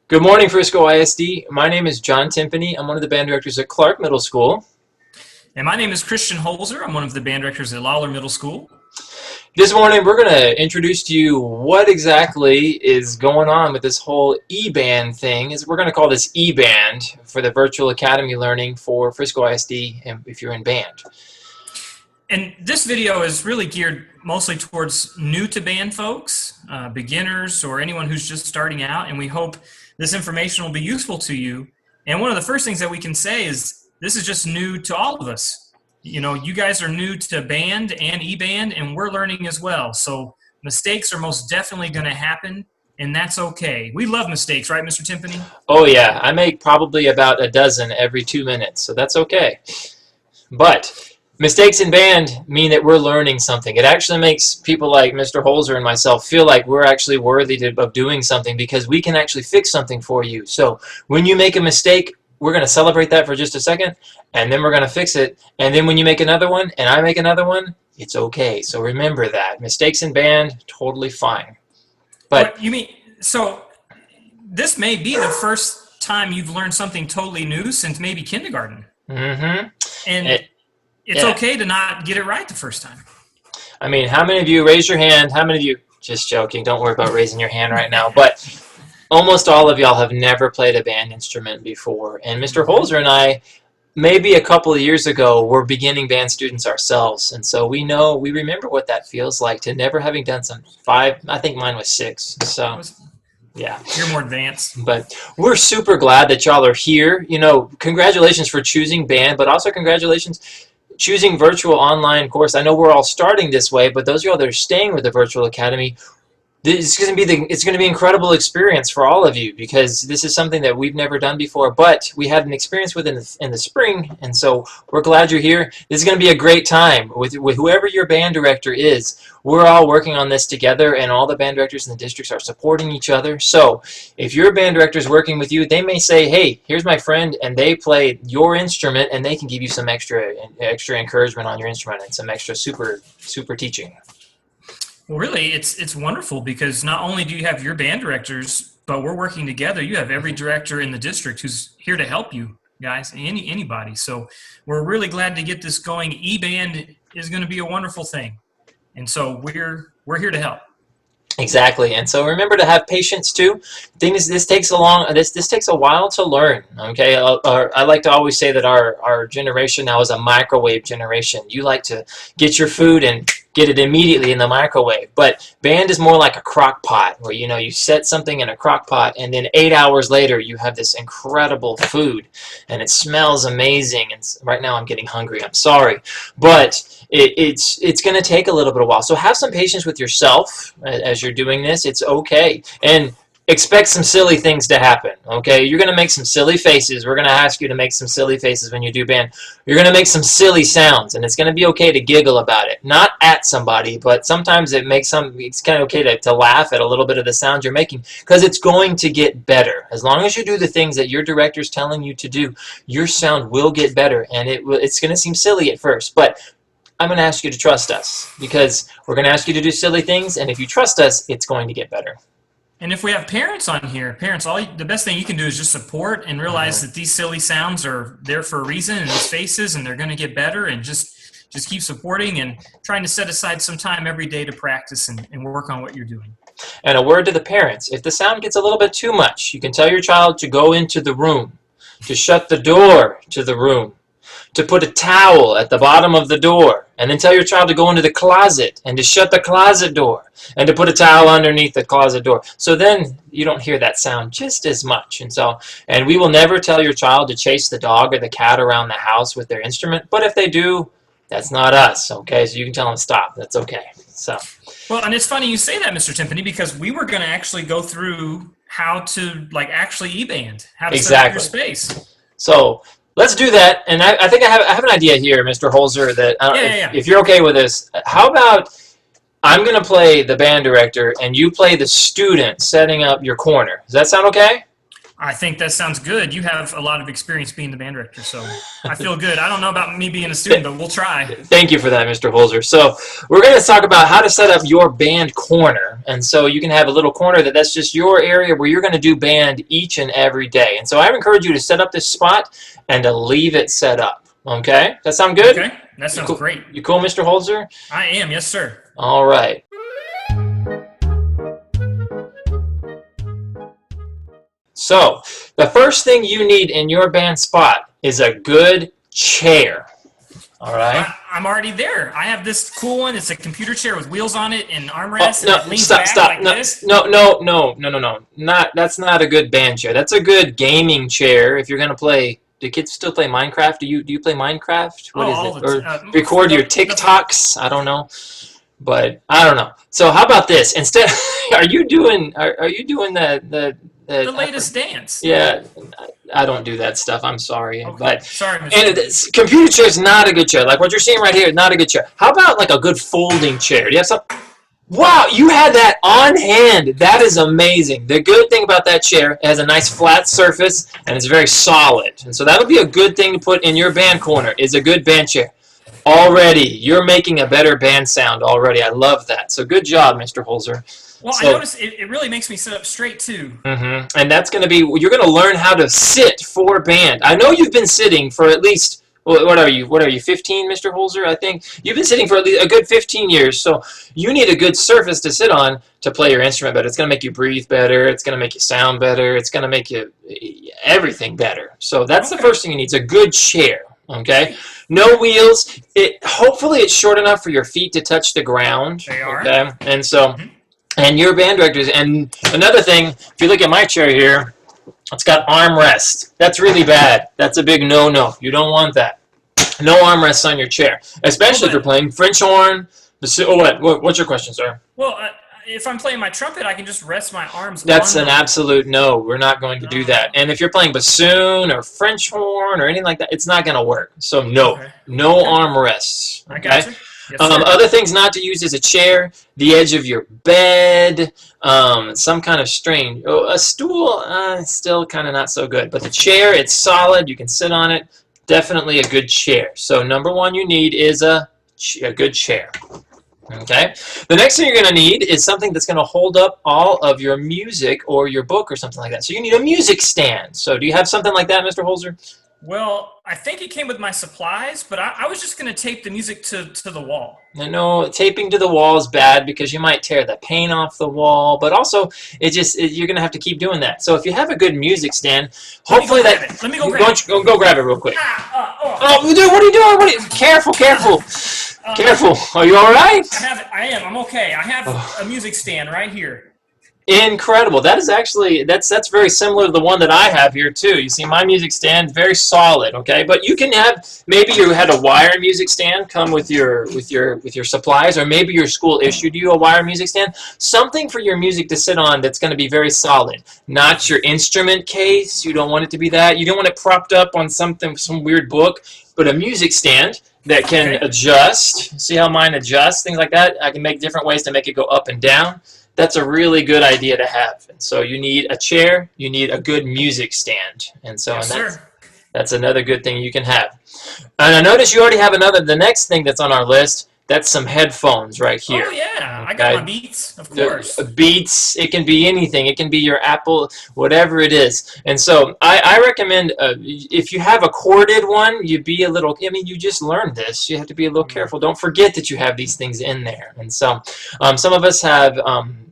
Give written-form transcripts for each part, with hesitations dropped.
Good morning, Frisco ISD. My name is John Timpany. I'm one of the band directors at Clark Middle School. And my name is Christian Holzer. I'm one of the band directors at Lawler Middle School. This morning, we're going to introduce to you what exactly is going on with this whole E-band thing. We're going to call this E-band for the Virtual Academy Learning for Frisco ISD if you're in band. And this video is really geared mostly towards new to band folks, beginners, or anyone who's just starting out. And we hope this information will be useful to you. And one of the first things that we can say is this is just new to all of us. You know, you guys are new to band and E-band, and we're learning as well. So mistakes are most definitely going to happen, and that's okay. We love mistakes, right, Mr. Timpany? Oh yeah, I make probably about a dozen every 2 minutes, so that's okay. But mistakes in band mean that we're learning something. It actually makes people like Mr. Holzer and myself feel like we're actually worthy of doing something because we can actually fix something for you. So when you make a mistake, we're going to celebrate that for just a second, and then we're going to fix it. And then when you make another one, and I make another one, it's okay. So remember that. Mistakes in band, totally fine. But What you mean, so this may be the first time you've learned something totally new since maybe kindergarten. mm-hmm. And it's Yeah. okay to not get it right the first time. I mean, how many of you, raise your hand, how many of you, just joking, don't worry about raising your hand right now, but almost all of y'all have never played a band instrument before. And Mr. Holzer and I, maybe a couple of years ago, were beginning band students ourselves. And so we remember what that feels like to never having done some 5, I think mine was 6. So, yeah. You're more advanced. But we're super glad that y'all are here. You know, congratulations for choosing band, but also congratulations choosing virtual online course. I know we're all starting this way, but those of y'all that are staying with the Virtual Academy, it's going to be an incredible experience for all of you because this is something that we've never done before, but we had an experience with in the spring, and so we're glad you're here. This is going to be a great time with whoever your band director is. We're all working on this together, and all the band directors in the districts are supporting each other. So if your band director is working with you, they may say, hey, here's my friend, and they play your instrument, and they can give you some extra encouragement on your instrument and some extra super teaching. Well, really, it's wonderful because not only do you have your band directors, but we're working together. You have every director in the district who's here to help you guys, anybody. So we're really glad to get this going. E-band is going to be a wonderful thing. And so we're here to help. Exactly, and so remember to have patience too. This takes a while to learn. Okay, I like to always say that our generation now is a microwave generation. You like to get your food and get it immediately in the microwave, but band is more like a crock pot, where you set something in a crock pot, and then 8 hours later you have this incredible food, and it smells amazing. And right now I'm getting hungry. I'm sorry, but it's going to take a little bit of while. So have some patience with yourself as you're doing this. It's okay. And expect some silly things to happen, okay? You're going to make some silly faces. We're going to ask you to make some silly faces when you do band. You're going to make some silly sounds, and it's going to be okay to giggle about it. Not at somebody, but sometimes it's kind of okay to laugh at a little bit of the sound you're making because it's going to get better. As long as you do the things that your director's telling you to do, your sound will get better, and it's going to seem silly at first, but I'm going to ask you to trust us because we're going to ask you to do silly things, and if you trust us, it's going to get better. And if we have parents on here, the best thing you can do is just support and realize that these silly sounds are there for a reason, and these faces, and they're going to get better, and just keep supporting and trying to set aside some time every day to practice and work on what you're doing. And a word to the parents, if the sound gets a little bit too much, you can tell your child to go into the room, to shut the door to the room, to put a towel at the bottom of the door, and then tell your child to go into the closet and to shut the closet door and to put a towel underneath the closet door. So then you don't hear that sound just as much. And we will never tell your child to chase the dog or the cat around the house with their instrument, but if they do, that's not us, okay? So you can tell them to stop. That's okay. Well, and it's funny you say that, Mr. Timpany, because we were going to actually go through how to actually E-band, how to set up your space. So let's do that, and I think I have an idea here, Mr. Holzer, that if you're okay with this, how about I'm going to play the band director, and you play the student setting up your corner. Does that sound okay? I think that sounds good. You have a lot of experience being the band director, so I feel good. I don't know about me being a student, but we'll try. Thank you for that, Mr. Holzer. So we're going to talk about how to set up your band corner. And so you can have a little corner that's just your area where you're going to do band each and every day. And so I encourage you to set up this spot and to leave it set up. Okay? Does that sound good? Okay, that sounds great. You cool, Mr. Holzer? I am, yes, sir. All right. So the first thing you need in your band spot is a good chair. All right. I'm already there. I have this cool one. It's a computer chair with wheels on it and armrests. Oh, no, and it leans stop, back stop. like No, this. no. That's not a good band chair. That's a good gaming chair if you're going to play. Do kids still play Minecraft? Do you play Minecraft? What is it? Or record your TikToks? I don't know. But I don't know. So how about this? Instead, are you doing the latest dance? Yeah, I don't do that stuff. I'm sorry, Okay. but Sorry, Mr. and computer chair is not a good chair. Like what you're seeing right here is not a good chair. How about like a good folding chair? Do you have some? Wow, you had that on hand. That is amazing. The good thing about that chair, it has a nice flat surface and it's very solid. And so that'll be a good thing to put in your band corner. Is a good band chair. Already, you're making a better band sound already. I love that. So good job, Mr. Holzer. Well, So, I noticed it really makes me sit up straight too. and that's going to be, you're going to learn how to sit for band. I know you've been sitting for at least, what are you, 15, Mr. Holzer, I think? You've been sitting for at least a good 15 years, so you need a good surface to sit on to play your instrument better. It's going to make you breathe better. It's going to make you sound better. It's going to make you everything better. So that's the first thing you need. It's a good chair, okay? No wheels. Hopefully it's short enough for your feet to touch the ground. They are. Okay? And so, and your band directors. And another thing, if you look at my chair here, it's got armrest. That's really bad. That's a big no-no. You don't want that. No armrests on your chair, especially if you're playing French horn. What's your question, sir? Well, if I'm playing my trumpet, I can just rest my arms. That's on an absolute no. We're not going to do that. And if you're playing bassoon or French horn or anything like that, it's not going to work. So no, no armrests. I got you. Yes, other things not to use is a chair, the edge of your bed, some kind of strain. A stool, still kind of not so good. But the chair, it's solid. You can sit on it. Definitely a good chair. So number one you need is a good chair. Okay. The next thing you're going to need is something that's going to hold up all of your music or your book or something like that. So you need a music stand. So do you have something like that, Mr. Holzer? Well, I think it came with my supplies, but I was just going to tape the music to the wall. No, taping to the wall is bad because you might tear the paint off the wall, but also you're going to have to keep doing that. So if you have a good music stand, hopefully Let me go grab it. Go grab it real quick. Oh, Dude, what are you doing? Careful. Careful. Are you all right? I am. I'm okay. I have a music stand right here. Incredible. That is actually that's very similar to the one that I have here too. You see my music stand, very solid, okay? But you can have, maybe you had a wire music stand come with your supplies, or maybe your school issued you a wire music stand. Something for your music to sit on that's going to be very solid. Not your instrument case. You don't want it to be that. You don't want it propped up on some weird book, but a music stand that can adjust. See how mine adjusts, things like that? I can make different ways to make it go up and down. That's a really good idea to have. And so you need a chair, you need a good music stand. And so that's another good thing you can have. And I notice you already have the next thing that's on our list, that's some headphones right here. Oh, yeah. I got my Beats, of course. Beats, it can be anything. It can be your Apple, whatever it is. And so I recommend, if you have a corded one, you just learned this. You have to be a little careful. Don't forget that you have these things in there. And so some of us have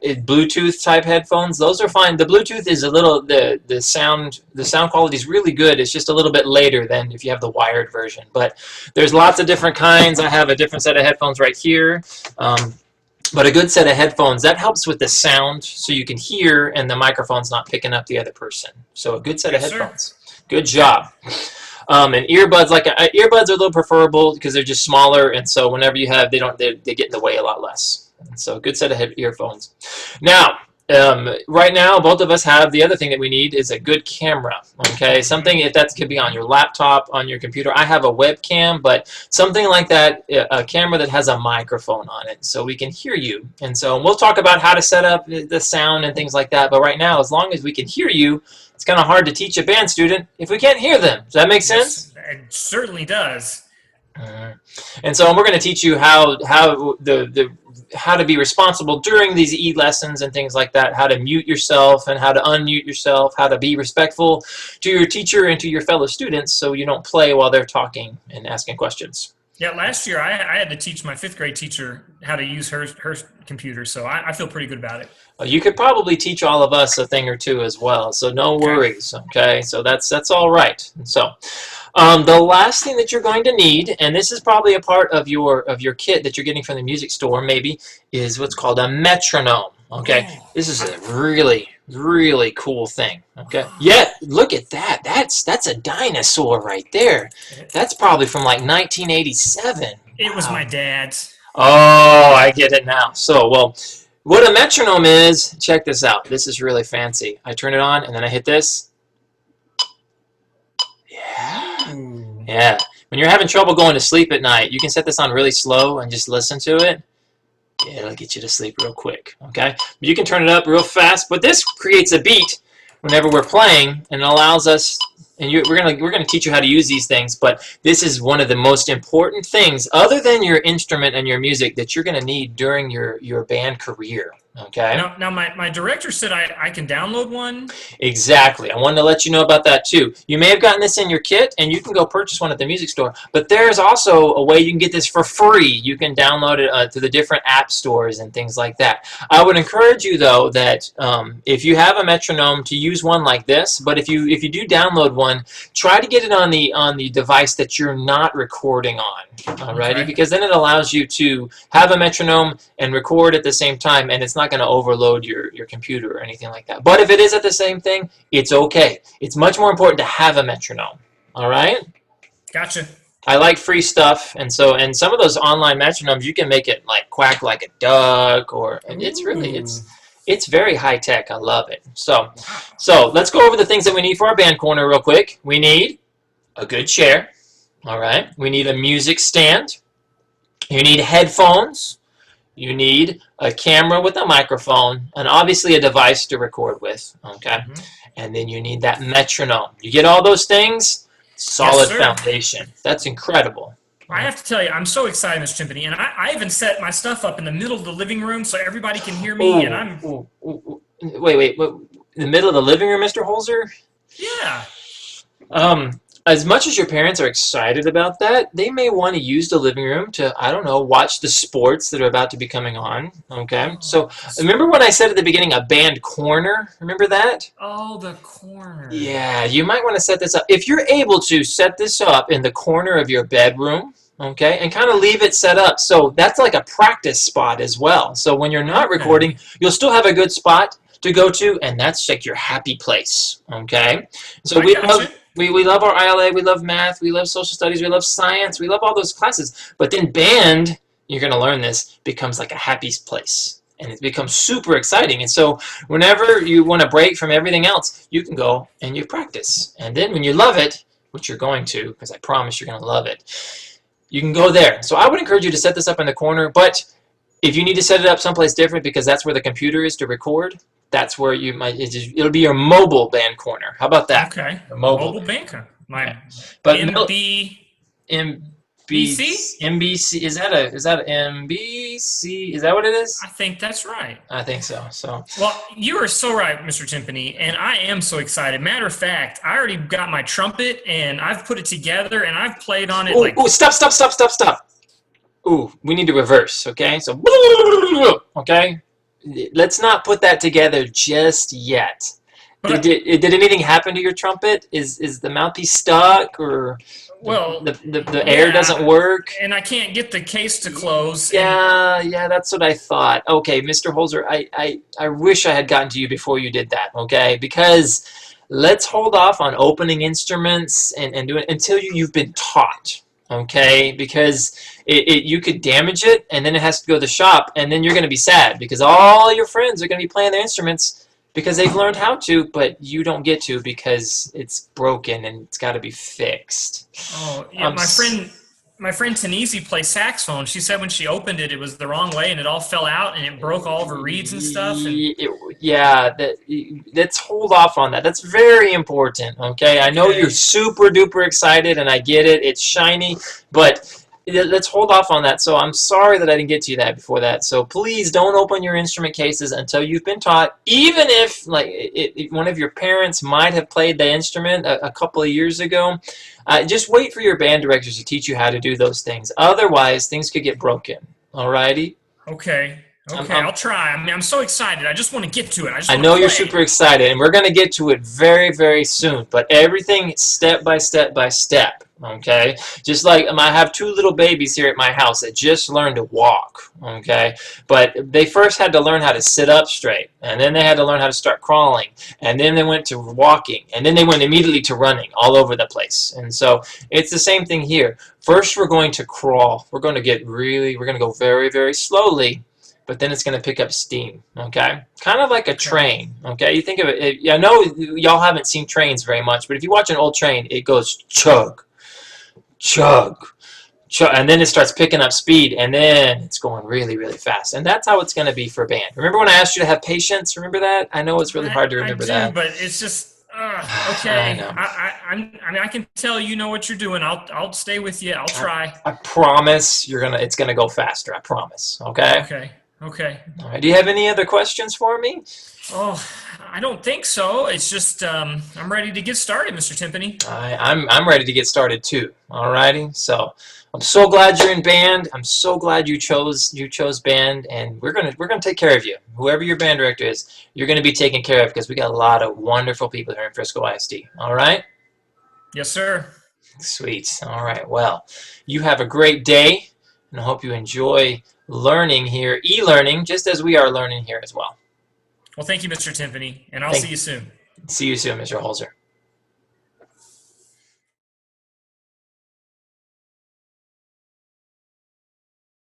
Bluetooth type headphones. Those are fine. The Bluetooth is a little, the sound quality is really good. It's just a little bit later than if you have the wired version. But there's lots of different kinds. I have a different set of headphones right here. But a good set of headphones, that helps with the sound so you can hear and the microphone's not picking up the other person. So a good set of headphones. Good job. And earbuds, earbuds are a little preferable because they're just smaller, and so whenever you have, they get in the way a lot less. And so a good set of earphones. Now, Right now, both of us have the other thing that we need is a good camera. Okay, something if that could be on your laptop, on your computer. I have a webcam, but something like that, a camera that has a microphone on it, so we can hear you. And so we'll talk about how to set up the sound and things like that. But right now, as long as we can hear you, it's kind of hard to teach a band student if we can't hear them. Does that make sense? It certainly does. And so we're going to teach you how how to be responsible during these e-lessons and things like that, how to mute yourself and how to unmute yourself, how to be respectful to your teacher and to your fellow students so you don't play while they're talking and asking questions. Yeah, last year I had to teach my 5th grade teacher how to use her computer, so I feel pretty good about it. You could probably teach all of us a thing or two as well, so no worries, okay? So that's all right. So the last thing that you're going to need, and this is probably a part of your kit that you're getting from the music store maybe, is what's called a metronome, okay? This is a really, really cool thing, okay? Yeah, look at that. That's a dinosaur right there. That's probably from like 1987. It was my dad's. Oh, I get it now. So, well, what a metronome is, check this out. This is really fancy. I turn it on, and then I hit this. Yeah. Ooh. Yeah. When you're having trouble going to sleep at night, you can set this on really slow and just listen to it. Yeah, it'll get you to sleep real quick, okay? You can turn it up real fast, but this creates a beat whenever we're playing, and it allows us, and we're gonna teach you how to use these things, but this is one of the most important things, other than your instrument and your music, that you're gonna need during your band career, okay? Now my director said I can download one. Exactly. I wanted to let you know about that too. You may have gotten this in your kit, and you can go purchase one at the music store, but there's also a way you can get this for free. You can download it to the different app stores and things like that. I would encourage you, though, that if you have a metronome, to use one like this, but if you do download one, try to get it on the device that you're not recording on, alrighty? Okay. Because then it allows you to have a metronome and record at the same time, and it's not going to overload your computer or anything like that. But if it is at the same thing, it's okay. It's much more important to have a metronome. All right? Gotcha. I like free stuff, and some of those online metronomes, you can make it like quack like a duck, or it's really it's very high tech. I love it. So let's go over the things that we need for our band corner real quick. We need a good chair. All right. We need a music stand. You need headphones. You need a camera with a microphone, and obviously a device to record with, okay? And then you need that metronome. You get all those things, solid foundation. That's incredible. I have to tell you, I'm so excited, Mr. Timpany, and I even set my stuff up in the middle of the living room so everybody can hear me, and I'm... Wait. In the middle of the living room, Mr. Holzer? Yeah. As much as your parents are excited about that, they may want to use the living room to, I don't know, watch the sports that are about to be coming on, okay? So remember when I said at the beginning a band corner? Remember that? Oh, the corner. Yeah, you might want to set this up. If you're able to set this up in the corner of your bedroom, okay, and kind of leave it set up. So that's like a practice spot as well. So when you're not recording, you'll still have a good spot to go to, and that's like your happy place, okay? So we love our ILA, we love math, we love social studies, we love science, we love all those classes. But then band, you're going to learn this, becomes like a happy place. And it becomes super exciting. And so whenever you want to break from everything else, you can go and you practice. And then when you love it, which you're going to, because I promise you're going to love it, you can go there. So I would encourage you to set this up in the corner. But if you need to set it up someplace different because that's where the computer is to record, that's where you might, it'll be your mobile band corner. How about that? Okay. Mobile band corner. My but MBC? MBC, is that MBC? Is that what it is? I think that's right. I think so. Well, you are so right, Mr. Timpany, and I am so excited. Matter of fact, I already got my trumpet, and I've put it together, and I've played on it. Stop. Ooh, we need to reverse, okay? So, okay? Let's not put that together just yet. Did anything happen to your trumpet? Is the mouthpiece stuck, or the air doesn't work? And I can't get the case to close. Yeah, that's what I thought. Okay, Mr. Holzer, I wish I had gotten to you before you did that, okay? Because let's hold off on opening instruments and do it until you've been taught. okay? Because you could damage it, and then it has to go to the shop, and then you're going to be sad because all your friends are going to be playing their instruments because they've learned how to, but you don't get to because it's broken and it's got to be fixed. Oh, yeah, my friend Tanisi plays saxophone. She said when she opened it, it was the wrong way and it all fell out and it broke all of her reeds and stuff. And Yeah, let's hold off on that. That's very important, okay? I know Okay. you're super duper excited, and I get it. It's shiny, but let's hold off on that. So I'm sorry that I didn't get to you that before that. So please don't open your instrument cases until you've been taught, even if like one of your parents might have played the instrument a couple of years ago. Just wait for your band directors to teach you how to do those things. Otherwise, things could get broken. Alrighty? Okay. Okay, I'm I'll try. I mean, I'm so excited. I just want to get to it. I just I want to know play. you're super excited, and we're going to get to it very, very soon, but everything step by step by step, okay? Just like I have two little babies here at my house that just learned to walk, okay? But they first had to learn how to sit up straight, and then they had to learn how to start crawling, and then they went to walking, and then they went immediately to running all over the place. And so it's the same thing here. First, we're going to crawl. We're going to go very, very slowly, but then it's going to pick up steam, okay? Kind of like a train, okay? You think of it, I know y'all haven't seen trains very much, but if you watch an old train, it goes chug, chug, chug, and then it starts picking up speed, and then it's going really, really fast. And that's how it's going to be for band. Remember when I asked you to have patience? Remember that? I know it's really hard to remember I do, that. but it's just I okay. know. I mean, I can tell you know what you're doing. I'll stay with you. I'll try. I promise it's going to go faster. I promise, okay? Okay. Okay. All right. Do you have any other questions for me? Oh, I don't think so. It's just I'm ready to get started, Mr. Timpani. I'm ready to get started too. Alrighty. So I'm so glad you're in band. I'm so glad you chose band, and we're gonna take care of you. Whoever your band director is, you're gonna be taken care of because we got a lot of wonderful people here in Frisco ISD. All right. Yes, sir. Sweet. All right. Well, you have a great day, and I hope you enjoy learning here, e-learning, just as we are learning here as well. Well, thank you, Mr. Timpani, and I'll see you soon. See you soon, Mr. Holzer.